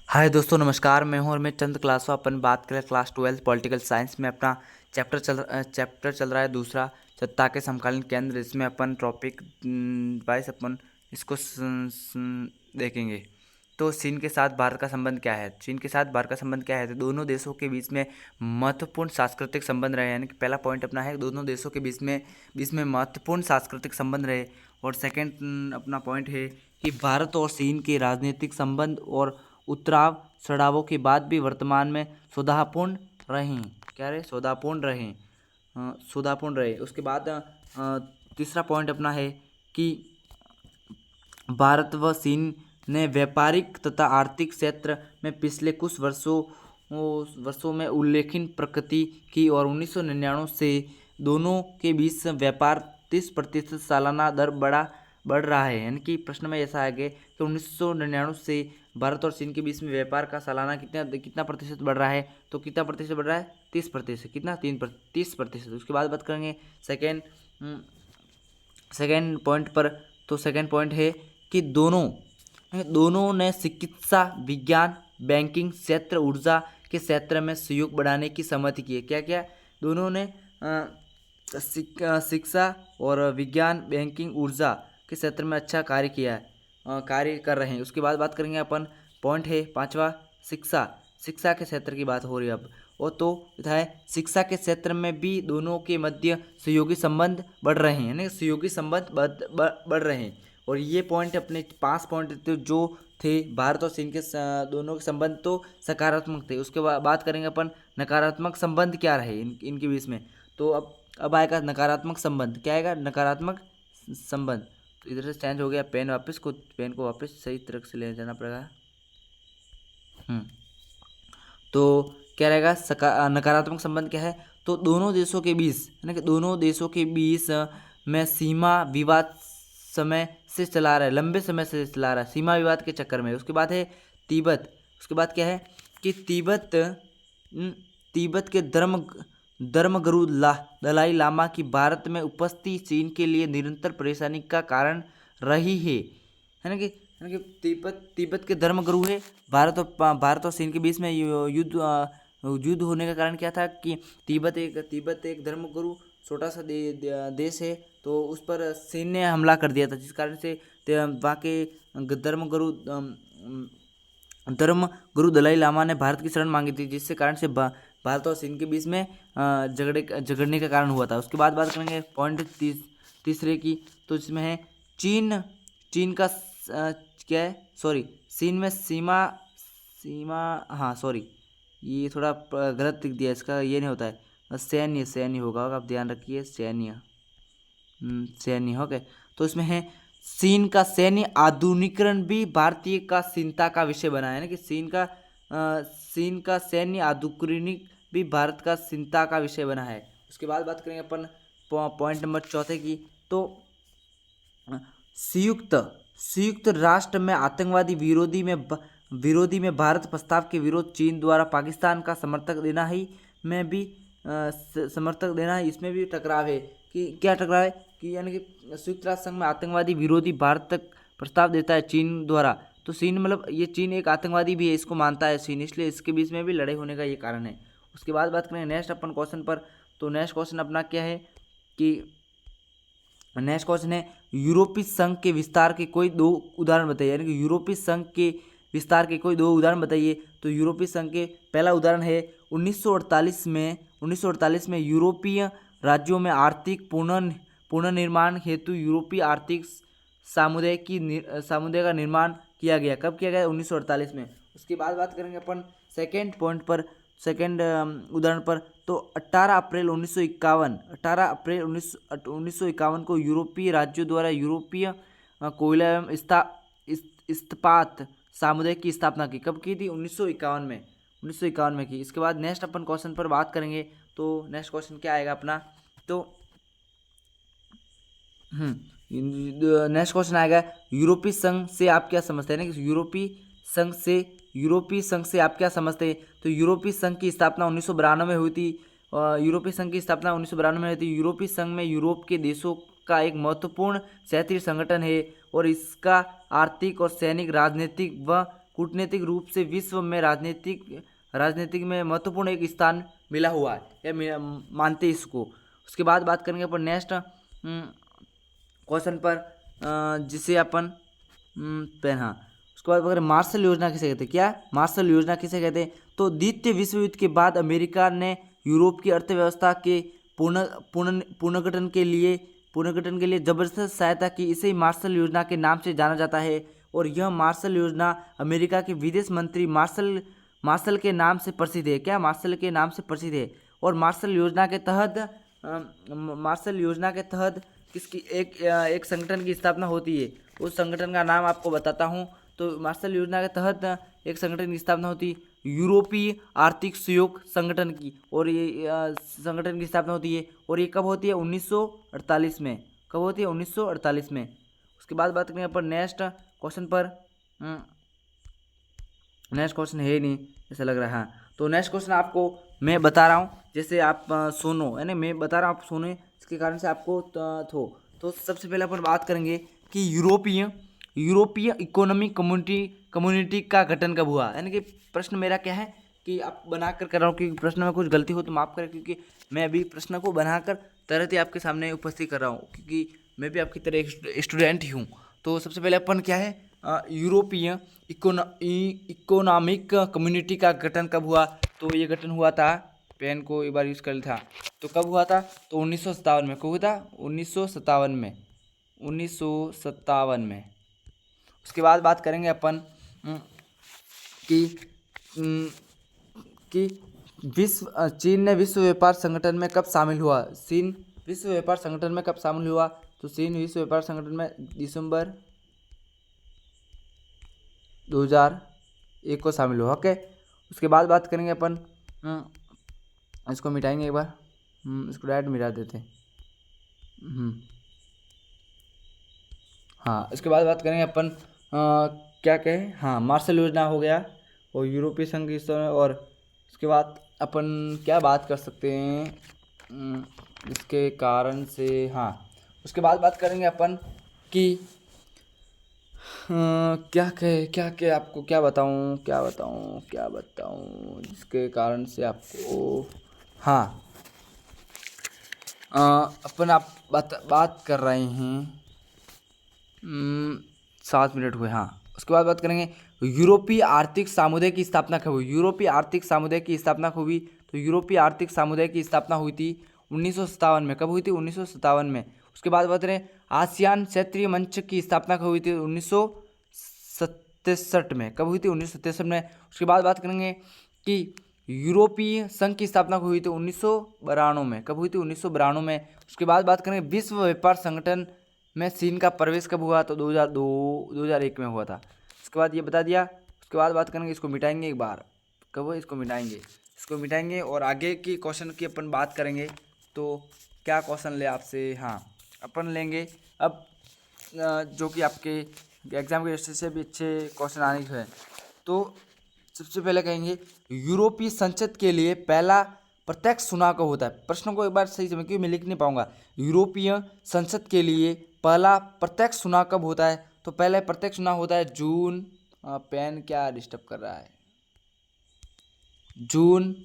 हाय दोस्तों, नमस्कार। मैं हूं और मैं चंद क्लासों अपन बात करें क्लास 12 पॉलिटिकल साइंस में अपना चैप्टर चल रहा है दूसरा, सत्ता के समकालीन केंद्र। इसमें अपन टॉपिक वाइज अपन इसको देखेंगे। तो चीन के साथ भारत का संबंध क्या है? चीन के साथ भारत का संबंध क्या है? तो दोनों देशों के बीच में महत्वपूर्ण सांस्कृतिक संबंध रहे, यानी कि पहला पॉइंट अपना है दोनों देशों के बीच में महत्वपूर्ण सांस्कृतिक संबंध रहे। और सेकंड अपना पॉइंट है कि भारत और चीन के राजनीतिक संबंध और उतराव चढ़ावों के बाद भी वर्तमान में सौहार्दपूर्ण रहें। क्या रहे? सौहार्दपूर्ण रहे। उसके बाद तीसरा पॉइंट अपना है कि भारत व चीन ने व्यापारिक तथा आर्थिक क्षेत्र में पिछले कुछ वर्षों में उल्लेखनीय प्रगति की और 1999 से दोनों के बीच व्यापार 30% सालाना दर बढ़ रहा है। यानी कि प्रश्न में ऐसा है कि 1999 से भारत और चीन के बीच में व्यापार का सालाना कितना प्रतिशत बढ़ रहा है? तो कितना प्रतिशत बढ़ रहा है? 30%। कितना? 30%। उसके बाद बात करेंगे सेकेंड पॉइंट पर। तो सेकेंड पॉइंट है कि दोनों ने चिकित्सा, विज्ञान, बैंकिंग क्षेत्र, ऊर्जा के क्षेत्र में सहयोग बढ़ाने की सहमति की है। क्या क्या? दोनों ने शिक्षा और विज्ञान, बैंकिंग, ऊर्जा के क्षेत्र में अच्छा कार्य किया है, कार्य कर रहे हैं। उसके बाद बात करेंगे अपन, पॉइंट है पांचवा, शिक्षा के क्षेत्र की बात हो रही है अब। और तो है शिक्षा के क्षेत्र में भी दोनों के मध्य सहयोगी संबंध बढ़ रहे हैं, यानी सहयोगी संबंध बढ़ रहे हैं। और ये पॉइंट अपने 5 पॉइंट थे जो थे भारत और चीन के दोनों के संबंध तो सकारात्मक थे। उसके बाद बात करेंगे अपन नकारात्मक संबंध क्या रहे इनके बीच में। तो अब आएगा नकारात्मक संबंध। क्या आएगा? नकारात्मक संबंध। तो इधर से चेंज हो गया पेन, पेन को वापस सही तरह से ले जाना पड़ेगा। तो क्या रहेगा? नकारात्मक संबंध क्या है? तो दोनों देशों के बीच, यानी कि दोनों देशों के बीच में सीमा विवाद लंबे समय से चला रहा है, सीमा विवाद के चक्कर में। उसके बाद है तिब्बत। उसके बाद क्या है कि तिब्बत के धर्मगुरु दलाई लामा की भारत में उपस्थिति चीन के लिए निरंतर परेशानी का कारण रही है। यानी कि तिब्बत के धर्मगुरु है। भारत और चीन के बीच में युद्ध होने का कारण क्या था कि तिब्बत एक धर्मगुरु छोटा सा देश है, तो उस पर चीन ने हमला कर दिया था, जिस कारण से वहाँ के धर्मगुरु दलाई लामा ने भारत की शरण मांगी थी, जिससे कारण से भारत और चीन के बीच में झगड़ने का कारण हुआ था। उसके बाद बात करेंगे पॉइंट तीसरे की। तो इसमें है चीन का क्या है? सॉरी, चीन में सीमा हाँ सॉरी, ये थोड़ा गलत लिख दिया, इसका ये नहीं होता है, सैन्य होगा, आप ध्यान रखिए, सैन्य हो गए। तो इसमें है चीन का सैन्य आधुनिकीकरण भी भारतीय का चिंता का विषय बना है ना, कि चीन का सैन्य आधुनिकीकरण भी भारत का चिंता का विषय बना है। उसके बाद बात करेंगे अपन पॉइंट नंबर चौथे की। तो संयुक्त राष्ट्र में आतंकवादी विरोधी में भारत प्रस्ताव के विरोध चीन द्वारा पाकिस्तान का समर्थक देना है, इसमें भी टकराव है। कि क्या टकराव है? कि यानी कि संयुक्त राष्ट्र संघ में आतंकवादी विरोधी भारत तक प्रस्ताव देता है चीन द्वारा। तो चीन मतलब ये चीन एक आतंकवादी भी है, इसको मानता है चीन, इसलिए इसके बीच में भी लड़ाई होने का ये कारण है। उसके बाद बात करें नेक्स्ट अपन क्वेश्चन पर। तो नेक्स्ट क्वेश्चन अपना क्या है कि नेक्स्ट क्वेश्चन है यूरोपीय संघ के विस्तार के कोई 2 उदाहरण बताइए। यानी कि यूरोपीय संघ के विस्तार के कोई 2 उदाहरण बताइए। तो यूरोपीय संघ के पहला उदाहरण है 1948 में यूरोपीय राज्यों में आर्थिक पुनर्निर्माण हेतु यूरोपीय आर्थिक समुदाय का निर्माण किया गया। कब किया गया? 1948 में। उसके बाद बात करेंगे अपन सेकेंड पॉइंट पर, सेकेंड उदाहरण पर। तो 18 अप्रैल 1951 को यूरोपीय राज्यों द्वारा यूरोपीय कोयला एवं इस्पात समुदाय की स्थापना की। कब की थी? 1951 में की। इसके बाद नेक्स्ट अपन क्वेश्चन पर बात करेंगे। तो नेक्स्ट क्वेश्चन क्या आएगा अपना? तो नेक्स्ट क्वेश्चन आएगा यूरोपीय संघ से आप क्या समझते हैं? ना यूरोपीय संघ से आप क्या समझते हैं? तो यूरोपीय संघ की स्थापना 1992 में हुई थी। यूरोपीय संघ की स्थापना 1992 में हुई थी। यूरोपीय संघ में यूरोप के देशों का एक महत्वपूर्ण क्षेत्रीय संगठन है और इसका आर्थिक और सैनिक, राजनीतिक व कूटनीतिक रूप से विश्व में राजनीतिक में महत्वपूर्ण एक स्थान मिला हुआ है, या मानते हैं इसको। उसके बाद बात करेंगे अपन नेक्स्ट क्वेश्चन पर, जिसे अपन हाँ, उसके बाद अगर मार्शल योजना किसे कहते हैं, क्या मार्शल योजना किसे कहते हैं, तो द्वितीय विश्व युद्ध के बाद अमेरिका ने यूरोप की अर्थव्यवस्था के पुनर्गठन के लिए जबरदस्त सहायता की। इसे ही मार्शल योजना के नाम से जाना जाता है। और यह मार्शल योजना अमेरिका के विदेश मंत्री मार्शल के नाम से प्रसिद्ध है। क्या मार्शल के नाम से प्रसिद्ध है। और मार्शल योजना के तहत किसकी एक संगठन की स्थापना होती है। उस संगठन का नाम आपको बताता हूँ। तो मार्शल योजना के तहत एक संगठन की स्थापना होती है यूरोपीय आर्थिक सहयोग संगठन की, और ये संगठन की स्थापना होती है। और ये कब होती है, 1948 में। कब होती है, 1948 में। उसके बाद बात करेंगे अपन नेक्स्ट क्वेश्चन पर। नेक्स्ट क्वेश्चन है नहीं ऐसा लग रहा है। तो नेक्स्ट क्वेश्चन आपको मैं बता रहा हूँ, जैसे आप सुनो, यानी मैं बता रहा हूँ आप सुनो, इसके कारण से आपको तो सबसे पहले अपन बात करेंगे कि यूरोपीय इकोनॉमिक कम्युनिटी का गठन कब हुआ। यानी कि प्रश्न मेरा क्या है कि आप बनाकर कर रहा हूँ, क्योंकि प्रश्न में कुछ गलती हो तो माफ़ करें, क्योंकि मैं अभी प्रश्न को बनाकर तरह ही आपके सामने उपस्थित कर रहा हूँ, क्योंकि मैं भी आपकी तरह एक स्टूडेंट ही हूँ। तो सबसे पहले अपन क्या है, यूरोपीय इकोनॉमिक कम्युनिटी का गठन कब हुआ। तो ये गठन हुआ था, पेन को एक बार यूज़ कर था, तो कब हुआ था, तो 1957 में। कब हुआ था, 1957 में। 1957 में। उसके बाद बात करेंगे अपन कि चीन ने विश्व व्यापार संगठन में कब शामिल हुआ। चीन विश्व व्यापार संगठन में कब शामिल हुआ, तो चीन विश्व व्यापार संगठन में दिसंबर 2001 को शामिल हुआ। ओके। उसके बाद बात करेंगे अपन, इसको मिटाएंगे एक बार, इसको डायरेक्ट मिटा देते हैं। हाँ, इसके बाद बात करेंगे अपन क्या कहें, हाँ, मार्शल योजना हो गया और यूरोपीय संघ और उसके बाद अपन क्या बात कर सकते हैं इसके कारण से। हाँ, उसके बाद बात करेंगे अपन कि क्या कहे आपको क्या बताऊं जिसके कारण से आपको, हाँ, अपन आप बात कर रहे हैं 7 मिनट हुए। हाँ, उसके बाद बात करेंगे यूरोपीय आर्थिक समुदाय की स्थापना कब हुई। यूरोपीय आर्थिक समुदाय की स्थापना कब हुई, तो यूरोपीय आर्थिक समुदाय की स्थापना हुई थी 1957 में। कब हुई थी, 1957 में। उसके बाद बात करें आसियान क्षेत्रीय मंच की स्थापना कब हुई थी, 1967 में। कब हुई थी, 1967 में। उसके बाद बात करेंगे कि यूरोपीय संघ की स्थापना कब हुई थी, 1992 में। कब हुई थी, 1992 में। उसके बाद बात करेंगे विश्व व्यापार संगठन में चीन का प्रवेश कब हुआ, तो 2001 में हुआ था। उसके बाद ये बता दिया। उसके बाद बात करेंगे, इसको मिटाएंगे एक बार, कब हुआ, इसको मिटाएंगे और आगे की क्वेश्चन की अपन बात करेंगे। तो क्या क्वेश्चन ले आपसे, हाँ, अपन लेंगे अब जो कि आपके एग्जाम के दृष्टि से भी अच्छे क्वेश्चन आने हैं। तो सबसे पहले कहेंगे यूरोपीय संसद के लिए पहला प्रत्यक्ष चुनाव कब होता है। प्रश्नों को एक बार सही समझ, क्योंकि मैं लिख नहीं पाऊंगा। यूरोपीय संसद के लिए पहला प्रत्यक्ष चुनाव कब होता है, तो पहले प्रत्यक्ष चुनाव होता है जून, पेन क्या डिस्टर्ब कर रहा है, जून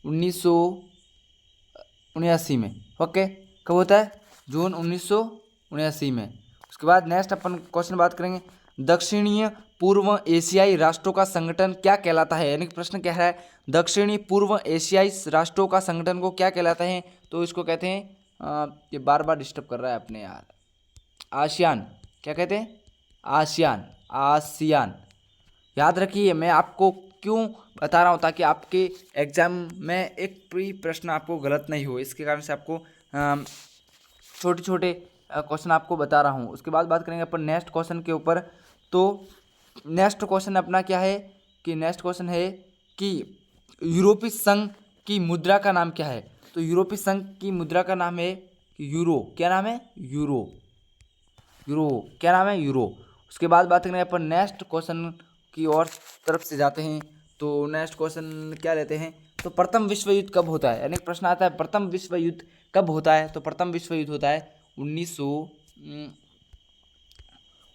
1979 में। ओके, कब होता है, जून 1979 में। उसके बाद नेक्स्ट अपन क्वेश्चन बात करेंगे दक्षिणी पूर्व एशियाई राष्ट्रों का संगठन क्या कहलाता है। यानी कि प्रश्न क्या है, दक्षिणी पूर्व एशियाई राष्ट्रों का संगठन को क्या कहलाता है, तो इसको कहते हैं ये बार बार डिस्टर्ब कर रहा है अपने यार, आसियान। क्या कहते हैं, आसियान। याद रखिए, मैं आपको क्यों बता रहा हूँ, ताकि आपके एग्जाम में एक भी प्रश्न आपको गलत नहीं हो, इसके कारण से आपको छोटे छोटे क्वेश्चन आपको बता रहा हूँ। उसके बाद बात करेंगे अपन नेक्स्ट क्वेश्चन के ऊपर। तो नेक्स्ट क्वेश्चन अपना क्या है कि नेक्स्ट क्वेश्चन है कि यूरोपीय संघ की मुद्रा का नाम क्या है। तो यूरोपीय संघ की मुद्रा का नाम है यूरो। क्या नाम है, यूरो। क्या नाम है, यूरो। उसके बाद बात करेंगे अपन नेक्स्ट क्वेश्चन की और तरफ से जाते हैं। तो नेक्स्ट क्वेश्चन क्या लेते हैं, तो प्रथम विश्व युद्ध कब होता है। यानी प्रश्न आता है प्रथम विश्व युद्ध कब होता है, तो प्रथम विश्व युद्ध होता है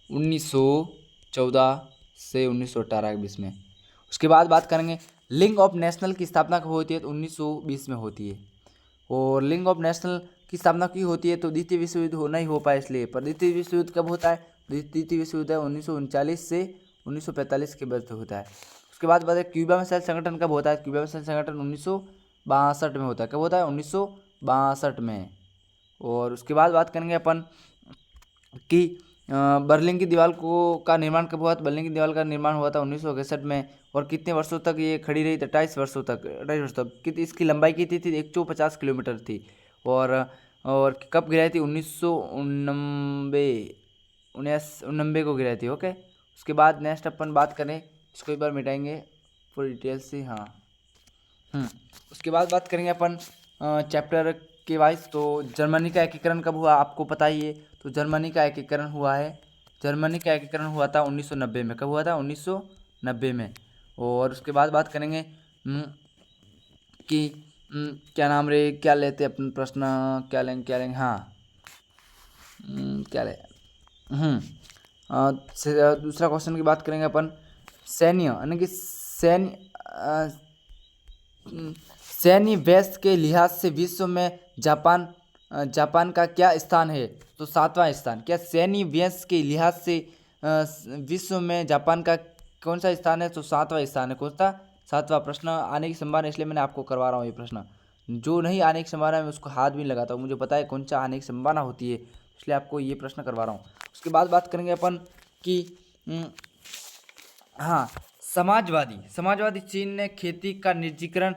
1914 से 1918 के बीच में। उसके बाद बात करेंगे लीग ऑफ नेशनल की स्थापना कब होती है, तो 1920 में होती है। और लीग ऑफ नेशनल की स्थापना की होती है तो द्वितीय विश्व युद्ध होना ही हो पाए इसलिए, पर द्वितीय विश्व युद्ध कब होता है, द्वितीय विश्व युद्ध 1939 से 1945 के बीच होता है। उसके बाद बात है क्यूबा मिसाइल संगठन कब होता है, क्यूबा मिसाइल संगठन 1962 में होता है। कब होता है, 1962 में। और उसके बाद बात करेंगे अपन कि बर्लिन की दीवार का निर्माण कब हुआ, तो बर्लिन की दीवार का निर्माण हुआ था 1961 में। और कितने वर्षों तक ये खड़ी रही, 28 वर्षों तक, 28 वर्षों तक। कितनी इसकी लंबाई कितनी थी, 150 किलोमीटर थी। और कब गिराई थी, 1999 को गिराई थी। ओके, उसके बाद नेक्स्ट अपन बात करें, इसको एक बार मिटाएंगे पूरी डिटेल से। हाँ, उसके बाद बात करेंगे अपन चैप्टर के वाइज। तो जर्मनी का एकीकरण कब हुआ, आपको पता ही है। तो जर्मनी का एकीकरण हुआ था 1990 में। कब हुआ था, 1990 में। और उसके बाद बात करेंगे कि क्या नाम रे, क्या लेते अपन प्रश्न, क्या लेंगे हाँ, क्या ले दूसरा क्वेश्चन की बात करेंगे अपन। सैन्य यानी कि सैन्य व्यस्त के लिहाज से विश्व में जापान का क्या स्थान है, तो 7वां स्थान। क्या सैन्य व्यस्त के लिहाज से विश्व में जापान का कौन सा स्थान है, तो 7वां स्थान है। कौन सा, 7वां। प्रश्न आने की संभावना, इसलिए मैंने आपको करवा रहा हूँ ये प्रश्न। जो नहीं आने की संभावना है मैं उसको हाथ भी नहीं लगाता हूँ, मुझे पता है कौन सा आने की संभावना होती है, इसलिए आपको ये प्रश्न करवा रहा हूँ। उसके बाद बात करेंगे अपन कि हाँ, समाजवादी चीन ने खेती का निजीकरण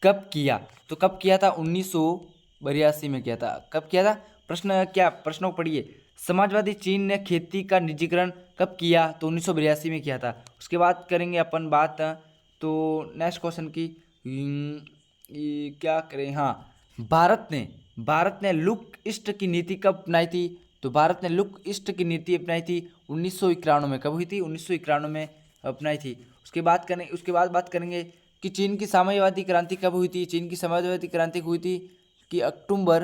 कब किया, तो कब किया था, 1982 में किया था। कब किया था, प्रश्नों को पढ़िए। समाजवादी चीन ने खेती का निजीकरण कब किया, तो 1982 में किया था। उसके बाद करेंगे अपन बात तो नेक्स्ट क्वेश्चन की, क्या करें। हाँ, भारत ने लुक ईस्ट की नीति कब अपनाई थी, तो भारत ने लुक ईस्ट की नीति अपनाई थी 1991 में। कब हुई थी, 1991 में अपनाई थी। उसके बाद बात करेंगे कि चीन की साम्यवादी क्रांति कब हुई थी। चीन की साम्यवादी क्रांति हुई थी कि अक्टूबर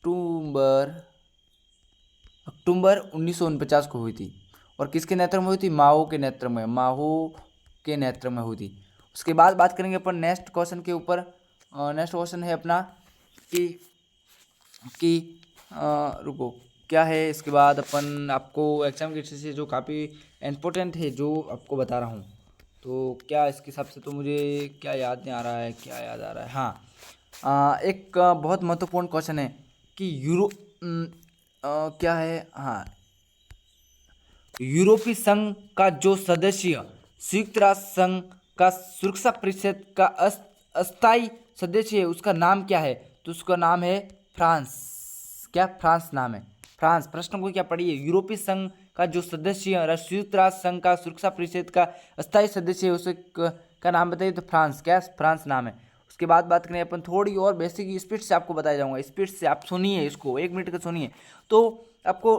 1949 को हुई थी। और किसके नेतृत्व में हुई थी, माओ के नेतृत्व में हुई थी। उसके बाद बात करेंगे अपन नेक्स्ट क्वेश्चन के ऊपर। नेक्स्ट क्वेश्चन है अपना कि रुको, क्या है। इसके बाद अपन आपको एग्जाम की दृष्टि से जो काफ़ी इम्पोर्टेंट है जो आपको बता रहा हूँ, तो क्या इसके हिसाब से तो मुझे क्या याद नहीं आ रहा है, क्या याद आ रहा है। हाँ, एक बहुत महत्वपूर्ण क्वेश्चन है कि क्या है। हाँ, यूरोपीय संघ का जो सदस्य संयुक्त राष्ट्र संघ का सुरक्षा परिषद का अस्थायी सदस्य है, उसका नाम क्या है, तो उसका नाम है फ्रांस। क्या, फ्रांस नाम है, फ्रांस। प्रश्न को क्या पढ़िए, यूरोपीय संघ का जो सदस्य संयुक्त राष्ट्र संघ का सुरक्षा परिषद का अस्थायी सदस्य है, उसे का नाम बताइए, तो फ्रांस। क्या, फ्रांस नाम है। उसके बाद बात करें अपन थोड़ी और बेसिक स्पीड से आपको बताया जाऊंगा, स्पीड से आप सुनिए इसको, 1 मिनट का सुनिए। तो आपको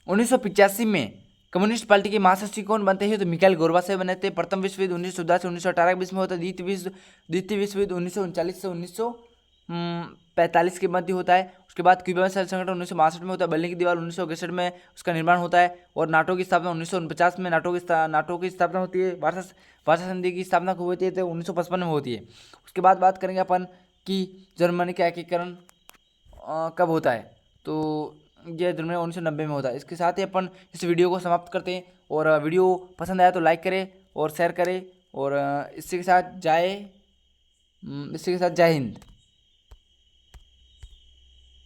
1985 में कम्युनिस्ट पार्टी के महासचिव कौन बनते हैं, तो मिखाइल गोर्बाचेव बने थे। प्रथम विश्व युद्ध 1914 से 1918 के बीच में होता है। द्वितीय विश्व युद्ध 1939 से 1945 के मध्य होता है। उसके बाद क्यूबा मिसाइल संगठन 1962 में होता है। बर्लिन की दीवार 1961 में उसका निर्माण होता है। और नाटो की स्थापना 1949 में नाटो की स्थापना होती है। वार्षा संधि की स्थापना हुई थी तो 1955 में होती है। उसके बाद बात करेंगे अपन कि जर्मनी का एकीकरण कब होता है, तो ये जर्मनी 1990 में होता है। इसके साथ ही अपन इस वीडियो को समाप्त करते हैं। और वीडियो पसंद आया तो लाइक करें और शेयर करें। और इसी के साथ जय हिंद।